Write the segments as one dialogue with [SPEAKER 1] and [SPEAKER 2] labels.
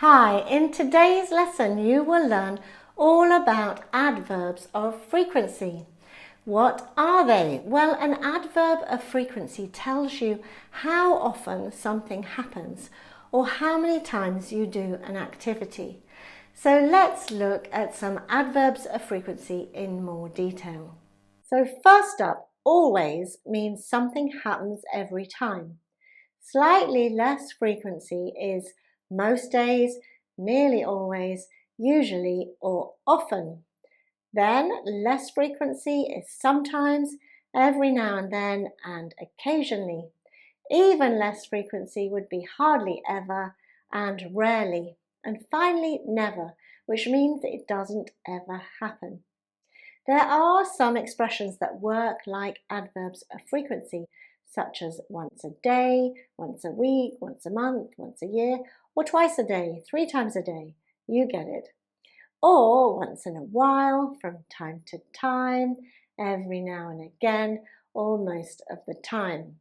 [SPEAKER 1] Hi, in today's lesson you will learn all about adverbs of frequency. What are they? Well, an adverb of frequency tells you how often something happens or how many times you do an activity. So let's look at some adverbs of frequency in more detail. So first up, always means something happens every time. Slightly less frequency is most days, nearly always, usually or often. Then less frequency is sometimes, every now and then, and occasionally. Even less frequency would be hardly ever and rarely. And finally, never, which means it doesn't ever happen. There are some expressions that work like adverbs of frequency, such as once a day, once a week, once a month, once a year, or twice a day, 3 times a day. You get it. Or once in a while, from time to time, every now and again, or most of the time.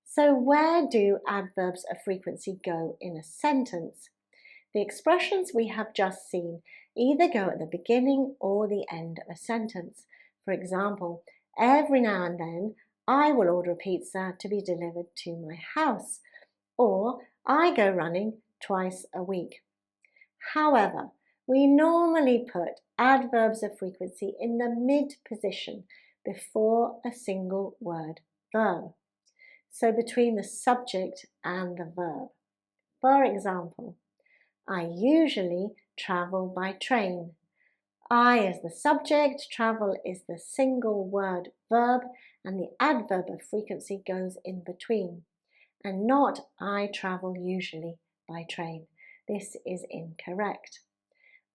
[SPEAKER 1] So where do adverbs of frequency go in a sentence? The expressions we have just seen either go at the beginning or the end of a sentence. For example, every now and then I will order a pizza to be delivered to my house, or I go running twice a week. However, we normally put adverbs of frequency in the mid position before a single word verb, so between the subject and the verb. For example, I usually travel by train. I is the subject, travel is the single word verb, and the adverb of frequency goes in between. And not I travel usually by train. This is incorrect.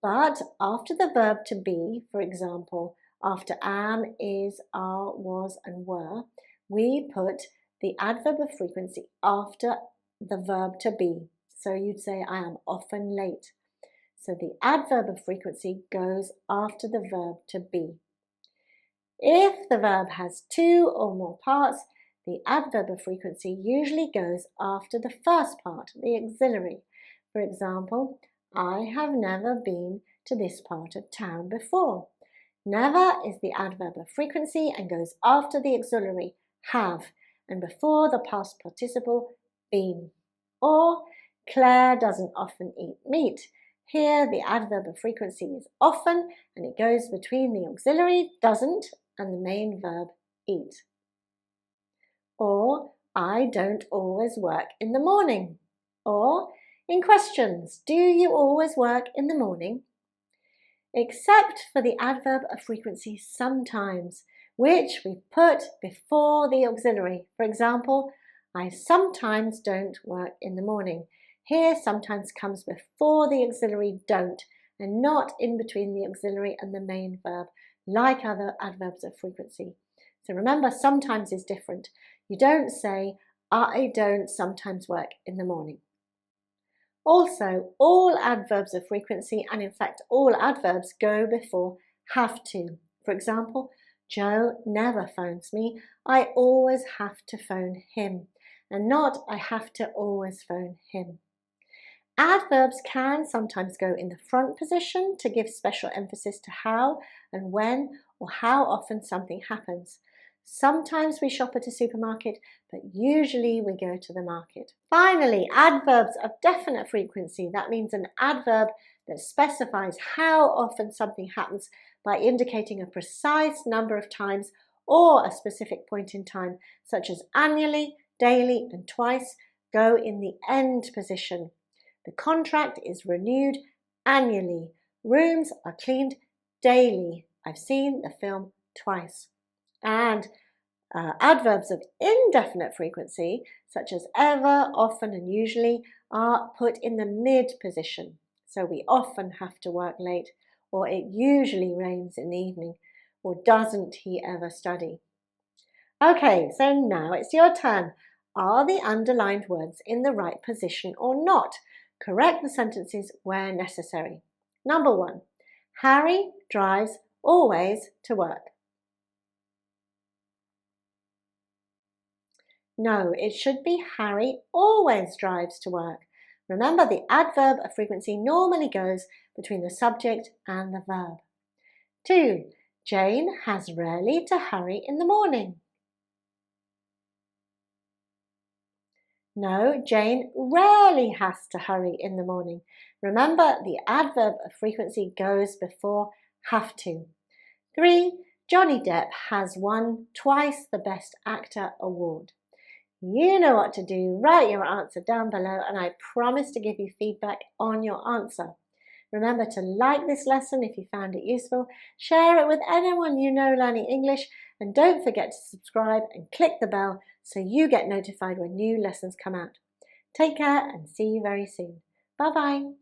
[SPEAKER 1] But after the verb to be, for example, after am, is, are, was, and were, we put the adverb of frequency after the verb to be. So you'd say, I am often late. So the adverb of frequency goes after the verb to be. If the verb has 2 or more parts, the adverb of frequency usually goes after the first part, the auxiliary. For example, I have never been to this part of town before. Never is the adverb of frequency and goes after the auxiliary, have, and before the past participle, been. Or, Claire doesn't often eat meat. Here, the adverb of frequency is often, and it goes between the auxiliary, doesn't, and the main verb, eat. Or, I don't always work in the morning. Or, in questions, do you always work in the morning? Except for the adverb of frequency sometimes, which we put before the auxiliary. For example, I sometimes don't work in the morning. Here, sometimes comes before the auxiliary don't, and not in between the auxiliary and the main verb, like other adverbs of frequency. So remember, sometimes is different. You don't say, I don't sometimes work in the morning. Also, all adverbs of frequency, and in fact all adverbs, go before have to. For example, Joe never phones me. I always have to phone him, and not I have to always phone him. Adverbs can sometimes go in the front position to give special emphasis to how and when or how often something happens. Sometimes we shop at a supermarket, but usually we go to the market. Finally, adverbs of definite frequency. That means an adverb that specifies how often something happens by indicating a precise number of times or a specific point in time, such as annually, daily, and twice, go in the end position. The contract is renewed annually. Rooms are cleaned daily. I've seen the film twice. And adverbs of indefinite frequency, such as ever, often, and usually, are put in the mid position. So we often have to work late, or it usually rains in the evening, or doesn't he ever study? Okay, so now it's your turn. Are the underlined words in the right position or not? Correct the sentences where necessary. Number 1, Harry drives always to work. No, it should be Harry always drives to work. Remember, the adverb of frequency normally goes between the subject and the verb. 2. Jane has rarely to hurry in the morning. No, Jane rarely has to hurry in the morning. Remember, the adverb of frequency goes before have to. 3. Johnny Depp has won twice the Best Actor award. You know what to do. Write your answer down below and I promise to give you feedback on your answer. Remember to like this lesson if you found it useful, share it with anyone you know learning English, and don't forget to subscribe and click the bell so you get notified when new lessons come out. Take care and see you very soon. Bye-bye.